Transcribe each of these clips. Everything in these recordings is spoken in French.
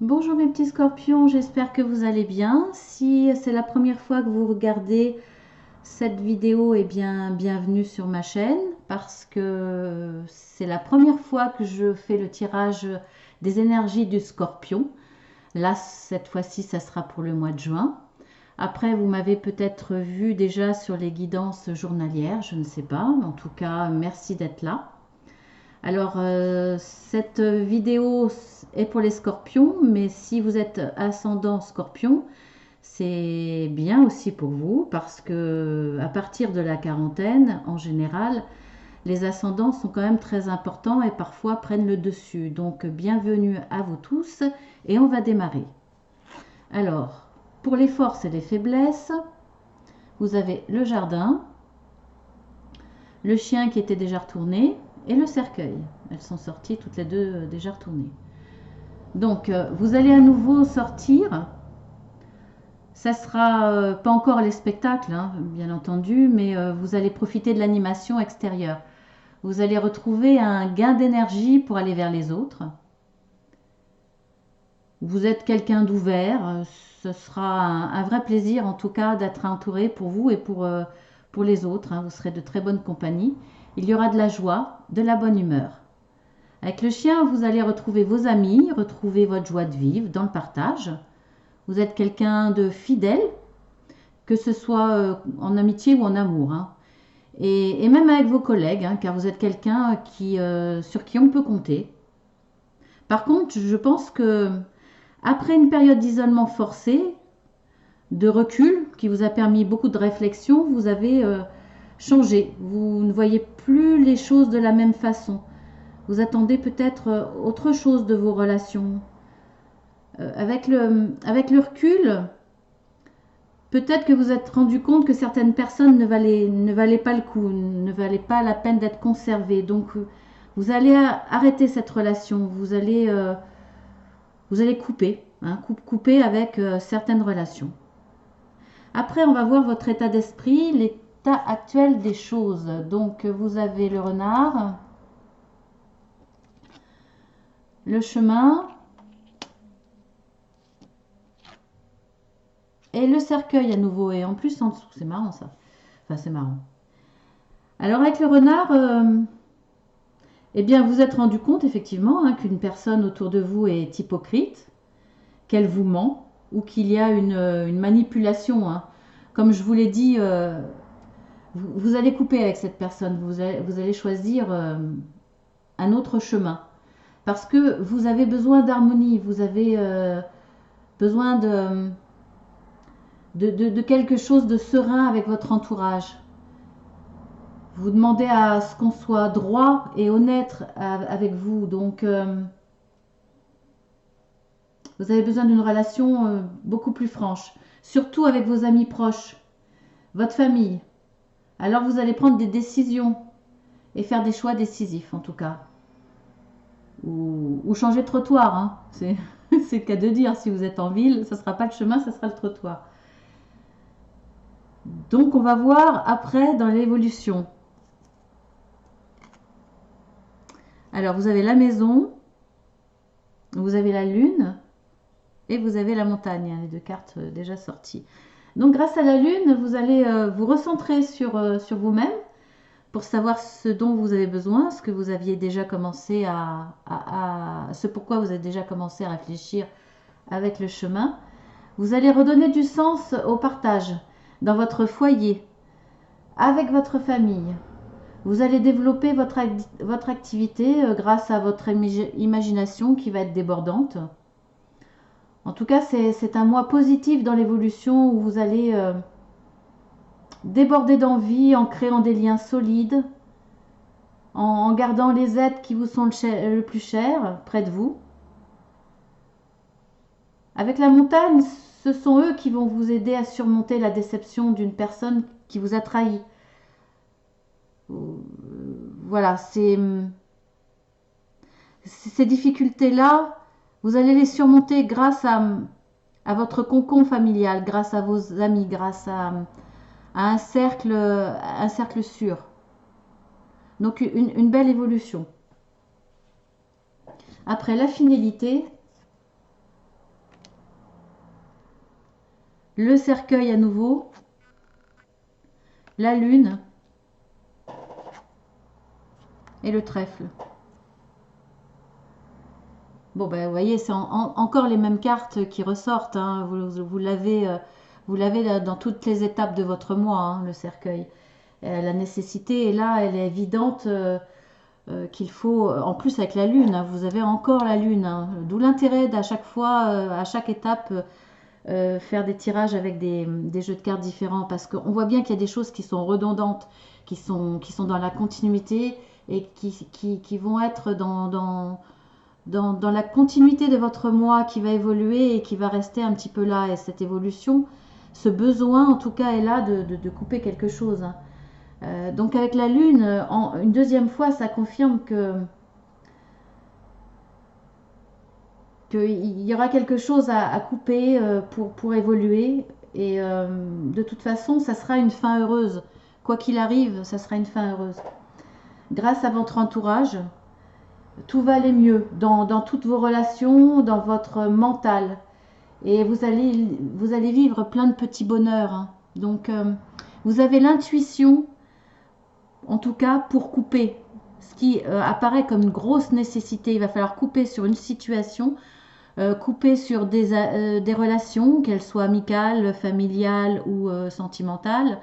Bonjour mes petits scorpions, j'espère que vous allez bien. Si c'est la première fois que vous regardez cette vidéo, eh bien bienvenue sur ma chaîne parce que c'est la première fois que je fais le tirage des énergies du scorpion. Là, cette fois-ci, ça sera pour le mois de juin. Après, vous m'avez peut-être vu déjà sur les guidances journalières, je ne sais pas. En tout cas, merci d'être là. Alors, cette vidéo est pour les scorpions, mais si vous êtes ascendant scorpion, c'est bien aussi pour vous parce que à partir de la quarantaine, en général, les ascendants sont quand même très importants et parfois prennent le dessus. Donc, bienvenue à vous tous et on va démarrer. Alors, pour les forces et les faiblesses, vous avez le jardin, le chien qui était déjà retourné et le cercueil. Elles sont sorties toutes les deux déjà retournées. Donc, vous allez à nouveau sortir. Ça sera pas encore les spectacles, hein, bien entendu, mais vous allez profiter de l'animation extérieure. Vous allez retrouver un gain d'énergie pour aller vers les autres. Vous êtes quelqu'un d'ouvert. Ce sera un vrai plaisir, en tout cas, d'être entouré pour vous et pour les autres. Hein. Vous serez de très bonne compagnie. Il y aura de la joie, de la bonne humeur. Avec le chien, vous allez retrouver vos amis, retrouver votre joie de vivre dans le partage. Vous êtes quelqu'un de fidèle, que ce soit en amitié ou en amour. Hein. Et même avec vos collègues, hein, car vous êtes quelqu'un sur qui on peut compter. Par contre, je pense que après une période d'isolement forcé, de recul, qui vous a permis beaucoup de réflexion, vous avez changé. Vous ne voyez plus les choses de la même façon. Vous attendez peut-être autre chose de vos relations. Avec le recul, peut-être que vous vous êtes rendu compte que certaines personnes ne valaient pas le coup, ne valaient pas la peine d'être conservées. Donc, vous allez arrêter cette relation, vous allez couper, hein, couper avec certaines relations. Après, on va voir votre état d'esprit, l'état actuel des choses. Donc, vous avez le renard, le chemin et le cercueil à nouveau. Et en plus, en dessous, c'est marrant ça. Enfin, c'est marrant. Alors, avec le renard, eh bien, vous êtes rendu compte effectivement hein, qu'une personne autour de vous est hypocrite, qu'elle vous ment ou qu'il y a une manipulation. Hein. Comme je vous l'ai dit, vous allez couper avec cette personne, vous allez choisir un autre chemin. Parce que vous avez besoin d'harmonie, vous avez besoin de quelque chose de serein avec votre entourage. Vous demandez à ce qu'on soit droit et honnête avec vous. Donc, vous avez besoin d'une relation beaucoup plus franche. Surtout avec vos amis proches, votre famille. Alors, vous allez prendre des décisions et faire des choix décisifs, en tout cas. Ou changer de trottoir. Hein. C'est le cas de dire. Si vous êtes en ville, ce ne sera pas le chemin, ce sera le trottoir. Donc, on va voir après dans l'évolution. Alors, vous avez la maison, vous avez la lune et vous avez la montagne. Les deux cartes déjà sorties. Donc, grâce à la lune, vous allez vous recentrer sur vous-même pour savoir ce dont vous avez besoin, ce que vous aviez déjà commencé ce pourquoi vous avez déjà commencé à réfléchir avec le chemin. Vous allez redonner du sens au partage dans votre foyer, avec votre famille. Vous allez développer votre activité grâce à votre imagination qui va être débordante. En tout cas, c'est un mois positif dans l'évolution où vous allez déborder d'envie en créant des liens solides, en gardant les êtres qui vous sont le plus chers près de vous. Avec la montagne, ce sont eux qui vont vous aider à surmonter la déception d'une personne qui vous a trahi. Voilà, ces difficultés-là, vous allez les surmonter grâce à votre cocon familial, grâce à vos amis, grâce à un cercle sûr. Donc une belle évolution. Après la finalité, le cercueil à nouveau, la lune et le trèfle. Bon, ben, vous voyez, c'est encore les mêmes cartes qui ressortent, hein. Vous l'avez dans toutes les étapes de votre mois, hein, le cercueil. La nécessité est là, elle est évidente, qu'il faut, en plus avec la lune, hein, vous avez encore la lune, hein. D'où l'intérêt d'à chaque fois, à chaque étape, faire des tirages avec des jeux de cartes différents, parce qu'on voit bien qu'il y a des choses qui sont redondantes, qui sont dans la continuité et qui vont être dans la continuité de votre moi, qui va évoluer et qui va rester un petit peu là. Et cette évolution, ce besoin en tout cas est là de couper quelque chose, hein. Donc avec la lune, une deuxième fois, ça confirme qu'il y aura quelque chose à couper, pour évoluer. Et de toute façon, ça sera une fin heureuse. Quoi qu'il arrive, ça sera une fin heureuse. Grâce à votre entourage, tout va aller mieux dans toutes vos relations, dans votre mental. Et vous allez vivre plein de petits bonheurs, hein. Donc, vous avez l'intuition, en tout cas, pour couper. Ce qui apparaît comme une grosse nécessité. Il va falloir couper sur une situation, couper sur des relations, qu'elles soient amicales, familiales ou sentimentales,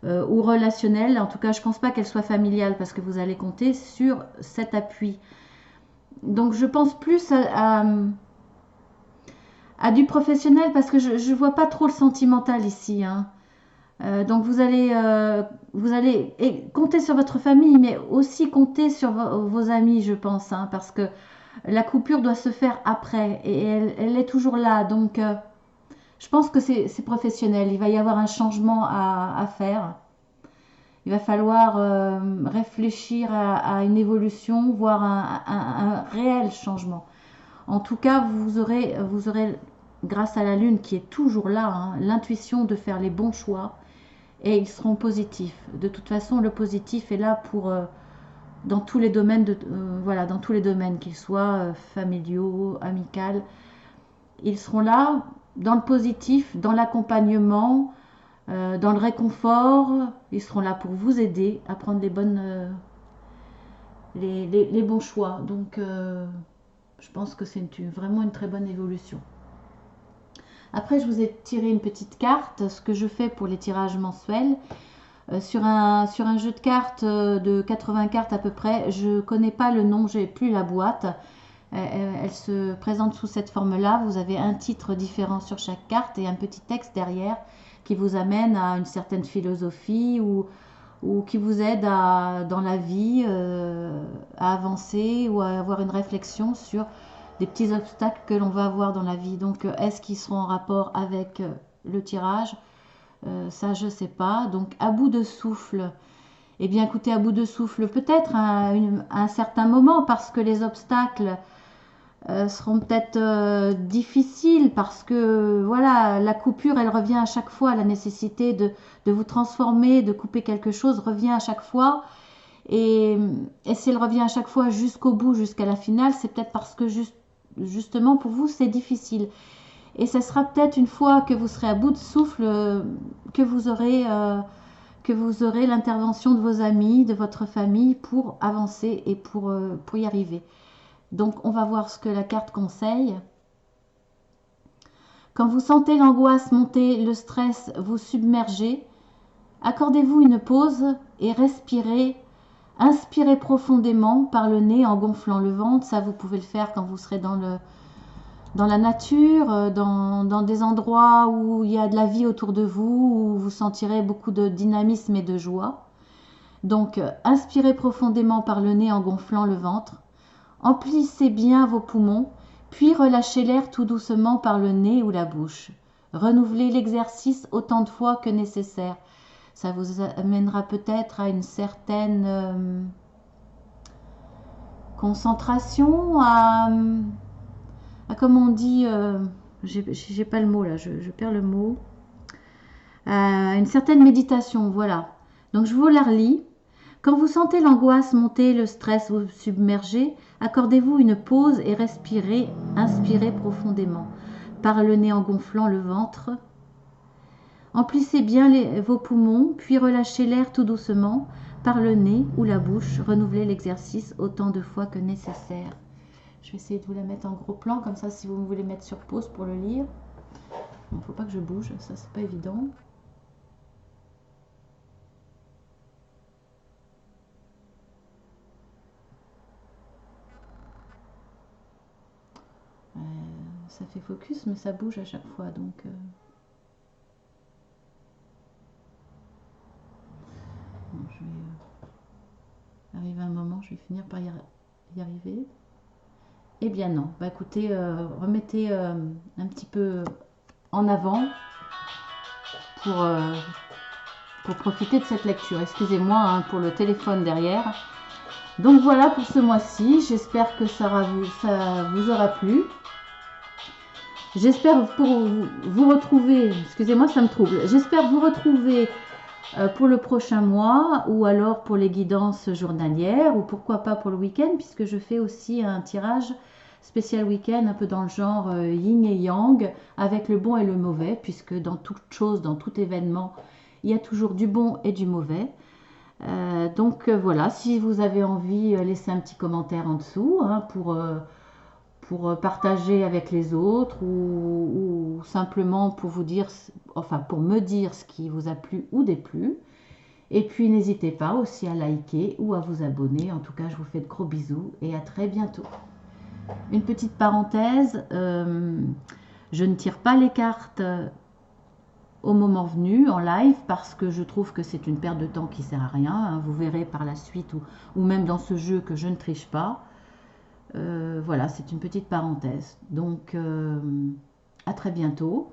ou relationnelles. En tout cas, je ne pense pas qu'elles soient familiales parce que vous allez compter sur cet appui. Donc, je pense plus à du professionnel parce que je ne vois pas trop le sentimental ici, hein. Donc vous allez compter sur votre famille, mais aussi compter sur vos amis, je pense, hein, parce que la coupure doit se faire après et elle est toujours là. Donc je pense que c'est professionnel. Il va y avoir un changement à faire. Il va falloir réfléchir à une évolution, voire un réel changement. En tout cas, vous aurez, grâce à la lune qui est toujours là, hein, l'intuition de faire les bons choix et ils seront positifs. De toute façon, le positif est là pour dans tous les domaines, voilà, dans tous les domaines, qu'ils soient familiaux, amicaux. Ils seront là dans le positif, dans l'accompagnement, dans le réconfort. Ils seront là pour vous aider à prendre les bons choix. Donc, je pense que c'est vraiment une très bonne évolution. Après, je vous ai tiré une petite carte, ce que je fais pour les tirages mensuels. Sur un jeu de cartes de 80 cartes à peu près, je ne connais pas le nom, j'ai plus la boîte. Elle se présente sous cette forme-là. Vous avez un titre différent sur chaque carte et un petit texte derrière qui vous amène à une certaine philosophie ou qui vous aide dans la vie à avancer ou à avoir une réflexion sur des petits obstacles que l'on va avoir dans la vie. Donc, est-ce qu'ils seront en rapport avec le tirage? Ça, je ne sais pas. Donc, à bout de souffle. Eh bien, écoutez, à bout de souffle, peut-être à un certain moment, parce que les obstacles seront peut-être difficiles, parce que, voilà, la coupure, elle revient à chaque fois. La nécessité de vous transformer, de couper quelque chose, revient à chaque fois. Et si elle revient à chaque fois jusqu'au bout, jusqu'à la finale, c'est peut-être parce que justement, pour vous, c'est difficile. Et ce sera peut-être une fois que vous serez à bout de souffle que vous aurez l'intervention de vos amis, de votre famille pour avancer et pour y arriver. Donc, on va voir ce que la carte conseille. Quand vous sentez l'angoisse monter, le stress vous submerger, accordez-vous une pause et respirez. Inspirez profondément par le nez en gonflant le ventre. Ça, vous pouvez le faire quand vous serez dans la nature, dans des endroits où il y a de la vie autour de vous, où vous sentirez beaucoup de dynamisme et de joie. Donc, inspirez profondément par le nez en gonflant le ventre. Emplissez bien vos poumons, puis relâchez l'air tout doucement par le nez ou la bouche. Renouvelez l'exercice autant de fois que nécessaire. Ça vous amènera peut-être à une certaine concentration, comme on dit, j'ai pas le mot là, je perds le mot, une certaine méditation, voilà. Donc je vous la relis. Quand vous sentez l'angoisse monter, le stress vous submerger, accordez-vous une pause et respirez, inspirez profondément. Par le nez en gonflant le ventre. Emplissez bien vos poumons, puis relâchez l'air tout doucement par le nez ou la bouche. Renouvelez l'exercice autant de fois que nécessaire. Je vais essayer de vous la mettre en gros plan, comme ça si vous voulez mettre sur pause pour le lire. Il ne faut pas que je bouge, ça c'est pas évident. Ça fait focus, mais ça bouge à chaque fois, donc... Bon, je vais arriver un moment, je vais finir par y arriver. Eh bien non, bah écoutez, remettez un petit peu en avant pour, euh, pour profiter de cette lecture. Excusez-moi hein, pour le téléphone derrière. Donc voilà pour ce mois-ci, j'espère que ça vous aura plu. J'espère pour vous retrouver, excusez-moi ça me trouble, j'espère vous retrouver pour le prochain mois ou alors pour les guidances journalières ou pourquoi pas pour le week-end puisque je fais aussi un tirage spécial week-end un peu dans le genre yin et yang avec le bon et le mauvais puisque dans toute chose, dans tout événement, il y a toujours du bon et du mauvais. Donc voilà, si vous avez envie, laissez un petit commentaire en dessous hein, pour partager avec les autres ou simplement pour vous dire, enfin pour me dire ce qui vous a plu ou déplu. Et puis n'hésitez pas aussi à liker ou à vous abonner. En tout cas, je vous fais de gros bisous et à très bientôt. Une petite parenthèse, je ne tire pas les cartes au moment venu en live parce que je trouve que c'est une perte de temps qui sert à rien. Hein. Vous verrez par la suite ou même dans ce jeu que je ne triche pas. Voilà, c'est une petite parenthèse. Donc, à très bientôt.